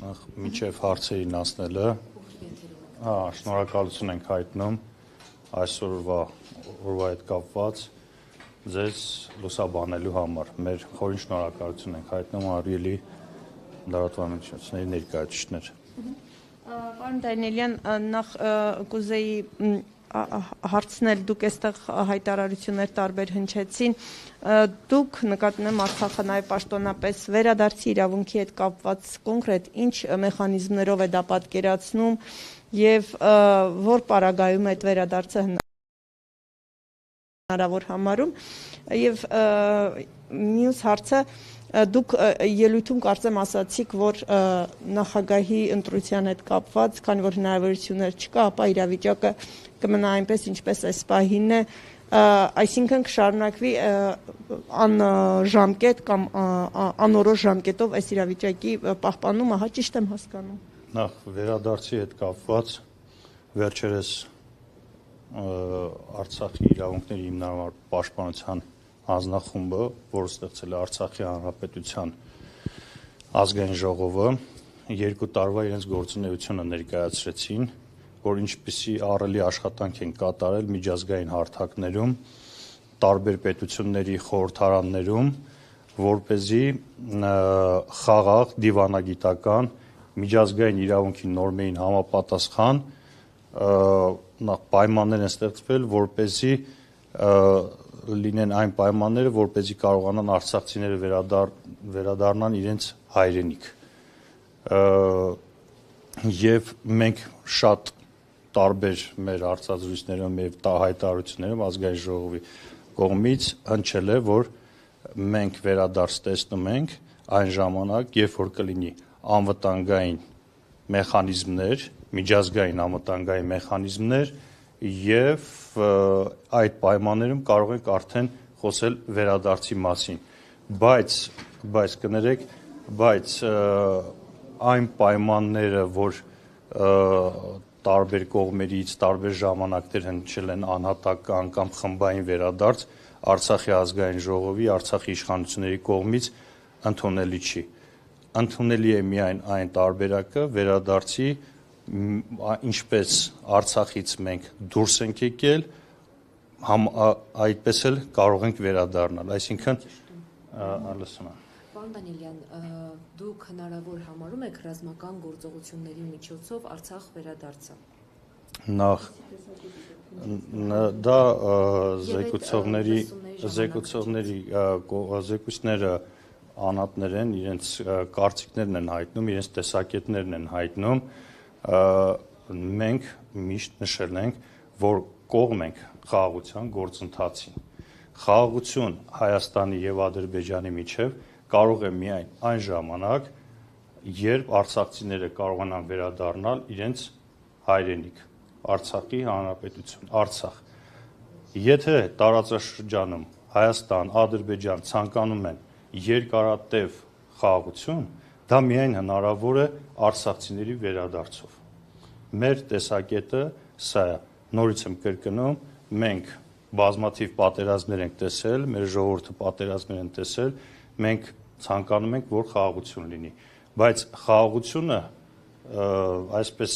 Մինչև հարցերին անցնելը, շնորհակալություն ենք հայտնում այսօրվա հետ կապված ձեզ լուսաբանելու համար։ Մեր խորին շնորհակալություն ենք հայտնում առիելի լրատվամիջոցների ներկայացուցիչներ։ Պարոն Դանիելյան, նախ կուզեի հարցնել, դուք այստեղ հայտարարություններ տարբեր հնչեցին, դուք նկատում Արցախը նաև պաշտոնապես վերադարձի իրավունքի հետ կապված կոնկրետ ինչ մեխանիզմներով է դա պատկերացնում եւ որ պարագայում այդ վերադարձը հնարավոր համարում եւ մյուս հարցը դուք ելույթում կարծեմ ասացիք, որ նախագահի ընտրության հետ կապված, քանի որ հնարավորություններ չկա, ապա իրավիճակը կմնա այնպես, ինչպես այս պահին է, այսինքն կշարունակվի անժամկետ կամ անորոշ ժամկետով այս իրավիճակի պահպանումը, հա, ճիշտ եմ հասկանում։ Նախ վերադարձի հետ կապված վերջերս Արցախի իրավունքների հիմնարար պաշտպանության հանձնախումբը, որը ստեղծել է Արցախի Հանրապետության ազգային ժողովը, 2 տարվա իրենց գործունեությունը ներկայացրեցին, որ ինչպիսի ահռելի աշխատանք են կատարել միջազգային հարթակներում, տարբեր պետությունների խորհրդարաններում, որպեսզի խաղաղ, դիվանագիտական, միջազգային իրավունքի նորմերին համապատասխան պայմաններ են ստեղծվել, որպեսզի լինեն այն պայմանները, որպեսզի կարողանան արցախցիները վերադառնան իրենց հայրենիք։ Եվ մենք շատ տարբեր մեր հարցազրույցներում եւ հայտարարություններում ազգային ժողովի կողմից հնչել է, որ մենք վերադարձ տեսնում ենք այն ժամանակ, երբ որ կլինի անվտանգային մեխանիզմներ, միջազգային անվտանգային մեխանիզմներ եւ այդ պայմաններում կարող ենք արդեն խոսել վերադարձի մասին, բայց կներեք, այն պայմանները, որ տարբեր կողմերից տարբեր ժամանակներ հնչել են անհատական կամ խմբային վերադարձ Արցախի ազգային ժողովի, Արցախի իշխանությունների կողմից ընդունելի չի։ Ընդունելի է միայն այն տարբերակը վերադարձի, ինչպես Արցախից մենք դուրս ենք եկել, այդպես էլ կարող ենք վերադառնալ, այսինքն լսում եմ։ Պարոն Դանիելյան, դուք հնարավոր համարում եք ռազմական գործողությունների միջոցով Արցախ վերադարձը։ Նախ դա զեկուցողները անհատներ են, իրենց կարծիքներն են հայտնում, իրենց տեսակետներն են հայտնում, մենք միշտ նշել ենք, որ կողմ ենք խաղաղության գործընթացին։ Խաղաղություն Հայաստանի եւ Ադրբեջանի միջև կարող է միայն այն ժամանակ, երբ արցախցիները կարողանան վերադառնալ իրենց հայրենիք, Արցախի Հանրապետություն, Արցախ։ Եթե տարածաշրջանում Հայաստան, Ադրբեջան ցանկանում են երկարատև խաղաղություն, դա միայն հնարավոր է արցախցիների վերադարձով։ Մեր տեսակետը սա է, նորից եմ կրկնում, մենք բազմաթիվ պատերազմներ ենք տեսել, մեր ժողովուրդը պատերազմներ են տեսել, մենք ցանկանում ենք, որ խաղաղություն լինի, բայց խաղաղությունը այսպես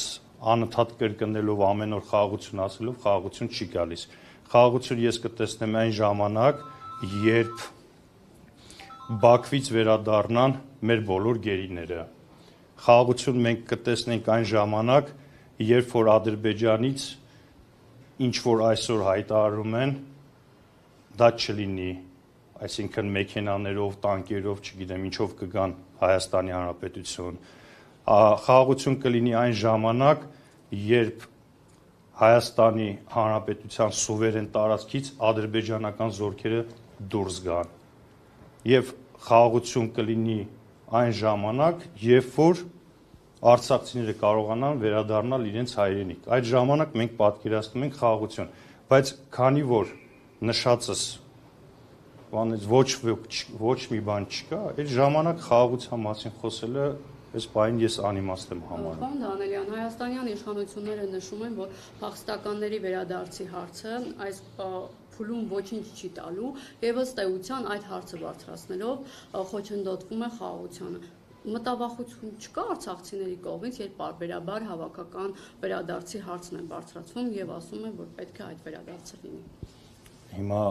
անընդհատ կրկնելով ամեն օր խաղաղություն ասելով խաղաղություն չի գալիս։ Խաղաղություն ես կտեսնեմ այն ժամանակ, երբ Բաքվից վերադառնան մեր բոլոր գերիները։ Խաղաղություն մենք կտեսնենք այն ժամանակ, երբ որ Ադրբեջանից ինչ որ այսօր հայտարարում են, դա չլինի, այսինքն մեքենաներով, տանկերով, չգիտեմ, ինչով կգան Հայաստանի Հանրապետություն։ Խաղաղություն կլինի այն ժամանակ, երբ Հայաստանի Հանրապետության սուվերեն տարածքից ադրբեջանական զորքերը դուրս գան։ Եվ խաղաղություն կլինի այն ժամանակ, երբ որ արցախցիները կարողանան վերադառնալ իրենց հայրենիք։ Այդ ժամանակ մենք պատկերացնում ենք խաղաղություն, բայց քանի որ նշածս ոչ մի բան չկա, այդ ժամանակ խաղաղության մասին խոսելը այս բանին ես անիմաստ եմ համարում։ Պարոն Դանիելյան, հայաստանյան իշխանությունները նշում են, որ փախստականների վերադարձի հարցը այս փուլում ոչինչ չի տալու եւ ըստ էության այդ հարցը բարձրացնելով խոչընդոտվում է խաղաղությանը։ մտավախություն չկա արցախցիների կողմից, երբ պարբերաբար հավաքական վերադարձի հարցն է բարձրացվում եւ ասում են, որ պետք է այդ վերադարձը լինի։ Հիմա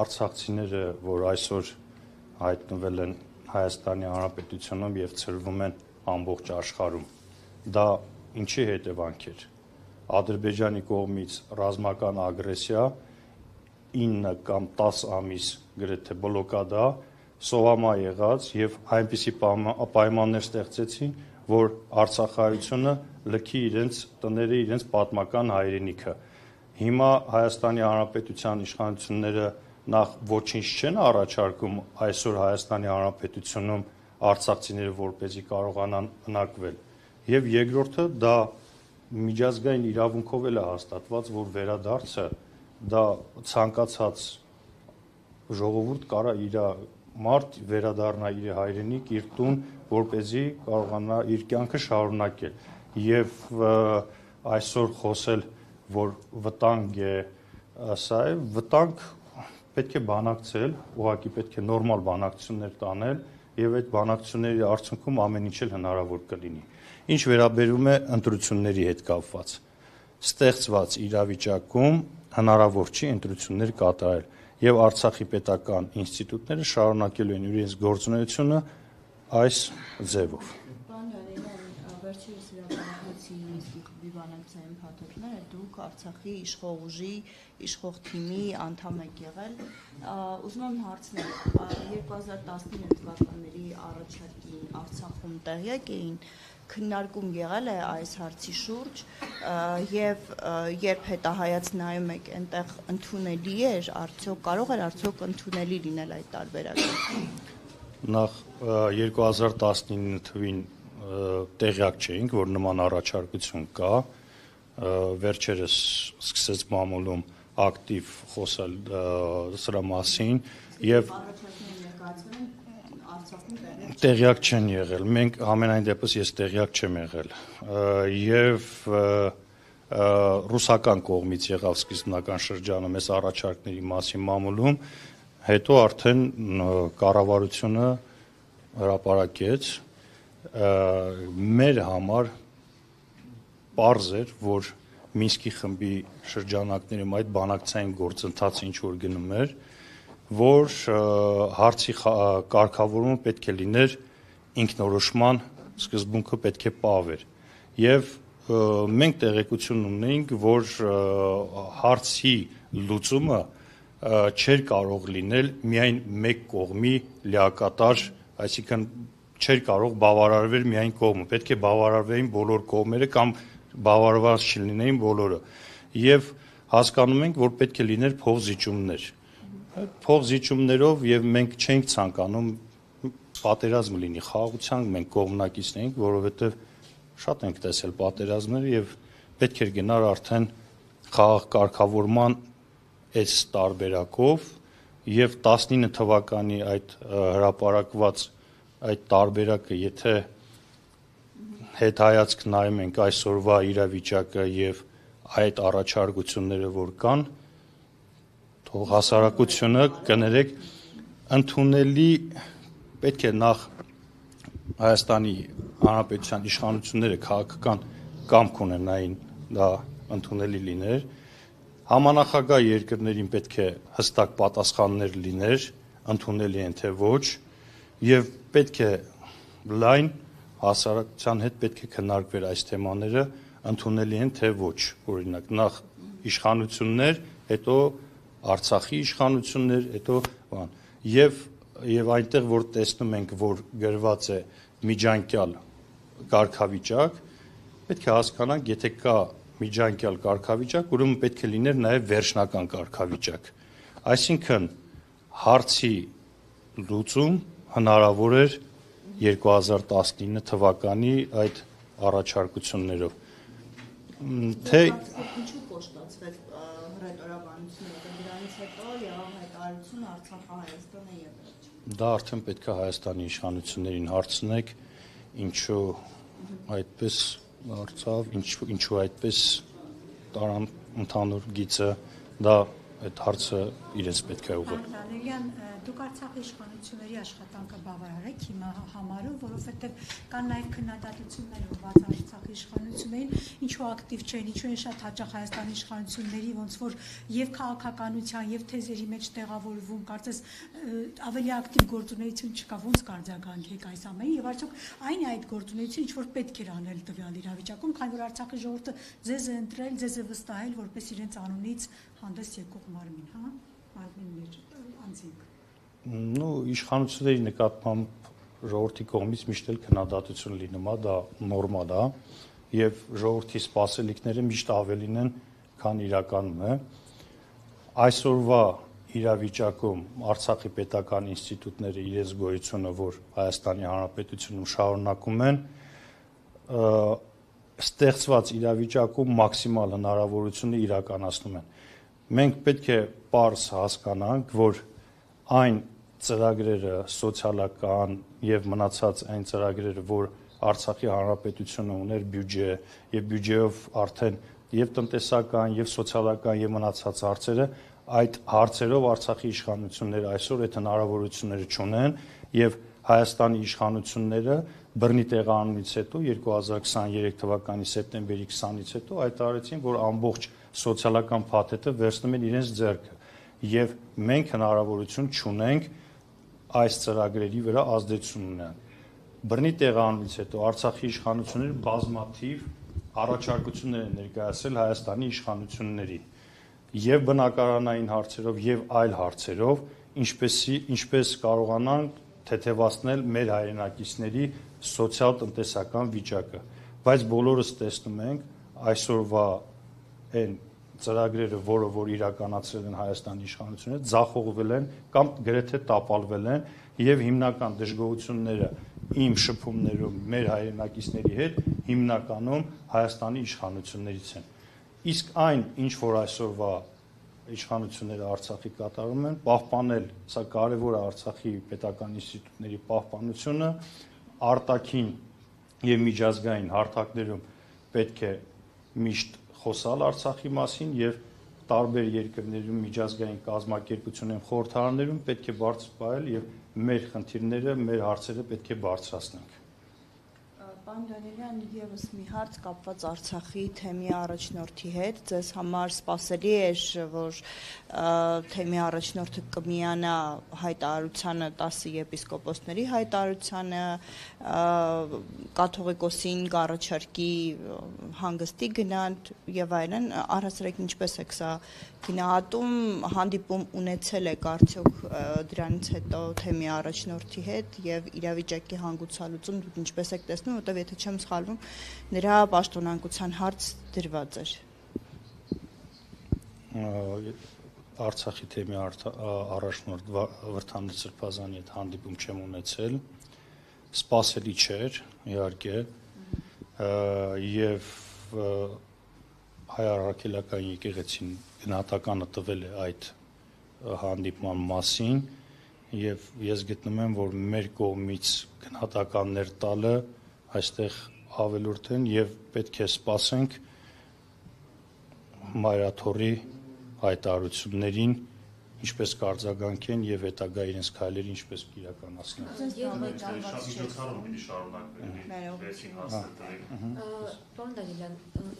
արցախցիները, որ այսօր հայտնվել են Հայաստանի Հանրապետությունում եւ ծրվում են ամբողջ աշխարհում, դա ինչի հետևանք էր։ Ադրբեջանի կողմից ռազմական ագրեսիա 9 կամ 10 ամիս գրեթե բլոկադա սովամա եղած եւ այնպիսի պայմաններ ստեղծեցին, որ Արցախայությունը լքի իրենց տները, իրենց պատմական հայրենիքը։ Հիմա Հայաստանի Հանրապետության իշխանությունները նախ ոչինչ չեն առաջարկում այսօր Հայաստանի Հանրապետությունում արցախցիները որպեսզի կարողանան բնակվել։ Եվ երկրորդը դա միջազգային իրավունքով էլ է հաստատված, որ վերադարձը դա ցանկացած ժողովուրդ կարա իր մարդ վերադառնա իր հայրենիք, իր տուն, որպեսզի կարողանա իր կյանքը շարունակել։ Եվ այսօր խոսել, որ վտանգ է, սա է, վտանգ պետք է բանակցել, ուղղակի պետք է նորմալ բանակցություններ տանել եւ այդ բանակցությունների արդյունքում ամեն ինչ էլ հնարավոր կլինի։ Ինչ վերաբերում է ընտրությունների հետ կապված, ստեղծված իրավիճակում հնարավոր չի ընտրություններ կատարել եւ Արցախի պետական ինստիտուտները շարունակելու են իրենց գործունեությունը այս ձևով։ Վերջերս հրապարակեցի դիվանագծային փաթեթները, դուք Արցախի իշխող ուժի, իշխող թիմի անդամ եք եղել։ Ուզում եմ հարցնել, 2019 թվականների առաջարկին Արցախում տեղյակ էին, քննարկում եղել է այս հարցի շուրջ եւ երբ հետահայաց նայում եք, այնտեղ ընդունելի էր, արդյոք կարող էր արդյոք ընդունելի լինել այդ տարբերակը։ Նախ 2019 թվին տեղյակ չէինք, որ նման առաջարկություն կա, վերջերս սկսեց մամուլում ակտիվ խոսել սրա մասին եւ տեղյակ չեն եղել։ Մենք ամենայն դեպս ես տեղյակ չեմ եղել եւ ռուսական կողմից եղավ սկզբնական շրջանը մեզ առաջարկների մասին մամուլում, հետո արդեն կառավարությունը հրապարակեց մեր համար պարզ էր, որ Մինսկի խմբի շրջանակներում այդ բանակցային գործընթացը ինչ որ գնում էր, որ հարցի կարգավորումը պետք է լիներ ինքնորոշման սկզբունքը պետք է պահվեր եւ մենք տեղեկություն ունեինք, որ հարցի լուծումը չէր կարող լինել միայն մեկ կողմի լիակատար, այսինքն չէր կարող բավարարվել միայն կողմը, պետք է բավարարվեին բոլոր կողմերը կամ բավարարված չլինեին բոլորը եւ հասկանում ենք, որ պետք է լիներ փոխզիջումներ։ Այդ փոխզիջումներով եւ մենք չենք ցանկանում պատերազմ լինի, խաղաղության մենք կողմնակիցն ենք, որովհետեւ շատ ենք տեսել պատերազմներ եւ պետք էր գնար արդեն խաղաղ կարգավորման այս տարբերակով եւ 19 թվականի այդ հրապարակված այդ տարբերակը, եթե հետայացք նայում ենք այսօրվա իրավիճակը եւ այդ առաջարկությունները, որ կան, թող հասարակությունը կներեք ընդունելի պետք է նախ Հայաստանի Հանրապետության իշխանությունները քաղաքական կամք ունենային դա ընդունելի լիներ, համանախագահ երկրներին պետք է հստակ պատասխաններ լիներ, ընդունելի են թե ոչ, եւ պետք է լայն հասարակության հետ պետք է քննարկվեր այս թեմաները, ընդունելի են թե ոչ, օրինակ նախ իշխանություններ, հետո Արցախի իշխանություններ, հետո բան եւ այնտեղ որ տեսնում ենք, որ գրված է միջանկյալ կարգավիճակ, պետք է հասկանանք, եթե կա միջանկյալ կարգավիճակ, ուրեմն պետք է լիներ նաեւ վերջնական կարգավիճակ։ Այսինքն հարցի լուծում հնարավոր էր 2019 թվականի այդ առաջարկություններով։ Թե ինչու կոշտացվեց հռետորաբանությունը, դրանից հետո եղավ հայտարարություն Արցախը Հայաստանը եւ վերջ։ Դա արդեն պետք է Հայաստանի իշխանություններին հարցնեք, ինչու այդպես դարձավ, ինչու այդպես տարան ընդհանուր գիծը, դա այդ հարցը իրենց պետք է ուղղել։ Դանիելյան, դուք Արցախի իշխանությունների աշխատանքը բավարար եք հիմա համարում, որովհետև կան նաև քննադատություններ ուղղված Արցախի իշխանություններին, ինչու ակտիվ չեն, ինչու են շատ հաճախ Հայաստանի իշխանությունների ոնց որ եւ քաղաքականության եւ թեզերի մեջ տեղավորվում, կարծես ավելի ակտիվ գործունեություն չկա, ոնց կարձագանքեք այս ամենին եւ արդյոք այն է այդ գործունեությունը, ինչ որ պետք էր անել տվյալ իրավիճակում, քանի որ Արցախի ժողովուրդը ձեզ է ընտրել, ձեզ է վստահել որպես իրենց անունից հանդես եկող մարմին, հա, մարմիններ, անձինք։ Ну, իշխանությունների նկատմամբ ժողովրդի կողմից միշտ էլ քննադատություն լինում է, դա նորմալ է, եւ ժողովրդի սպասելիքները միշտ ավելին են, քան իրականում է։ Այսօրվա իրավիճակում Արցախի պետական ինստիտուտները իրենց գոյությունը, որ Հայաստանի Հանրապետությունում շարունակում են, ստեղծված իրավիճակում մաքսիմալ հնարավորությունը իրականացնում են։ Մենք պետք է պարզ հասկանանք, որ այն ծրագրերը սոցիալական եւ մնացած այն ծրագրերը, որ Արցախի Հանրապետությունը ուներ բյուջե եւ բյուջեով արդեն եւ տնտեսական եւ սոցիալական եւ մնացած հարցերը, այդ հարցերով Արցախի իշխանությունները այսօր այդ հնարավորությունները չունեն եւ Հայաստանի իշխանությունները բռնի տեղանունից հետո 2023 թվականի սեպտեմբերի 20-ից հետո հայտարարեցին, որ ամբողջ սոցիալական փաթեթը վերցնում են իրենց ձեռքը եւ մենք հնարավորություն չունենք այս ծրագրերի վրա ազդեցություն ունենալ։ Բռնի տեղանունից հետո Արցախի իշխանությունները բազմաթիվ առաջարկություններ են ներկայացրել Հայաստանի իշխանությունների եւ բնակարանային հարցերով եւ այլ հարցերով, ինչպես կարողանանք թեթևացնել մեր հայրենակիցների սոցիալ-տնտեսական վիճակը, բայց բոլորս տեսնում ենք այսօրվա այն ծրագրերը, որ իրականացրել են Հայաստանի իշխանությունները, ձախողվել են կամ գրեթե տապալվել են եւ հիմնական դժգոհությունները իմ շփումներում մեր հայրենակիցների հետ հիմնականում Հայաստանի իշխանություններից են։ Իսկ այն, ինչ որ այսօրվա իշխանությունները Արցախի կատարում են, պահպանել, սա կարևոր է Արցախի պետական ինստիտուտների պահպանությունը, արտաքին եւ միջազգային հարթակներում պետք է միշտ խոսալ Արցախի մասին եւ տարբեր երկրներում միջազգային կազմակերպություններում խորհրդարաններում պետք է բարձր պահել եւ մեր խնդիրները, մեր հարցերը պետք է բարձրացնենք։ Պարոն Դանիելյան, եւս մի հարց կապված Արցախի թեմի առաջնորդի հետ։ Ձեզ համար սպասելի էր, որ թեմի առաջնորդը կմիանա հայտարարությանը 10 եպիսկոպոսների հայտարարությանը, կաթողիկոսին կառաջարկի հանգստի գնալ եւ այլն, առհասարակ ինչպես է սա գնահատում, հանդիպում ունեցել եք արդյոք դրանից հետո թեմի առաջնորդի հետ եւ իրավիճակի հանգուցալուծում դուք ինչպես եք տեսնում, որտեւ եթե չեմ սխալվում, նրա պաշտոնանկության հարց դրված էր։ Արցախի թեմի առաջնորդ Վրդան Սրբազանի հետ հանդիպում չեմ ունեցել, սպասելի չէր, իհարկե, եւ հայ առաքելական եկեղեցին գնահատականը տվել է այդ հանդիպման մասին եւ ես գտնում եմ, որ մեր կողմից գնահատականներ տալը այստեղ ավելորդ են եւ պետք է սպասենք մայրաթորի հայտարարություններին, ինչպես կարձագանքեն եւ հետագա իրենց քայլերը ինչպես կիրականացնեն։ Պարոն Դանիելյան,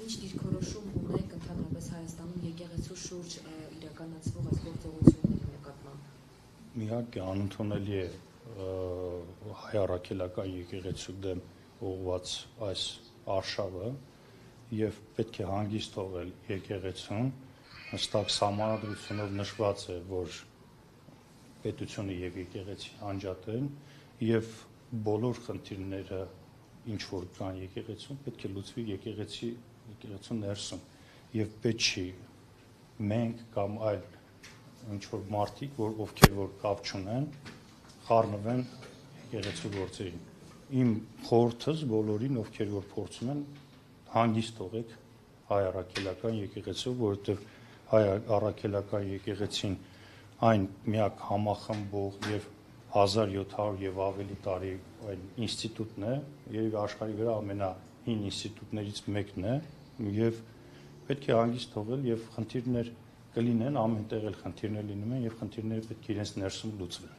ինչ դիրքորոշում ունեք ընդհանրապես Հայաստանում եկեղեցու շուրջ իրականացվող այս գործողությունների նկատմամբ։ Իհարկե անընդունելի է հայ առաքելական եկեղեցու դեմ ուղղված այս արշավը եւ պետք է հանգիստ թողել եկեղեցուն, հստակ սահմանադրությունով նշված է, որ պետությունը եւ եկեղեցին անջատեն եւ բոլոր խնդիրները ինչ որ կան եկեղեցում պետք է լուծվի եկեղեցու ներսում եւ պետք չի մենք կամ այլ ինչ որ մարդիկ, ովքեր որ կապ չունեն, խառնվեն եկեղեցու գործերին։ Իմ խորհուրդս բոլորին, ովքեր որ փորձում են, հանգիստ թողեք հայ առաքելական եկեղեցու, որովհետև հայ առաքելական եկեղեցին այն միակ համախմբող եւ 1700 եւ ավելի տարի այն ինստիտուտն է, երբ աշխարհի վրա ամենահին ինստիտուտներից մեկն է եւ պետք է հանգիստ թողել եւ խնդիրներ կլինեն ամենտեղ էլ խնդիրներ լինում են եւ խնդիրները պետք է իրենց ներսում լուծվեն։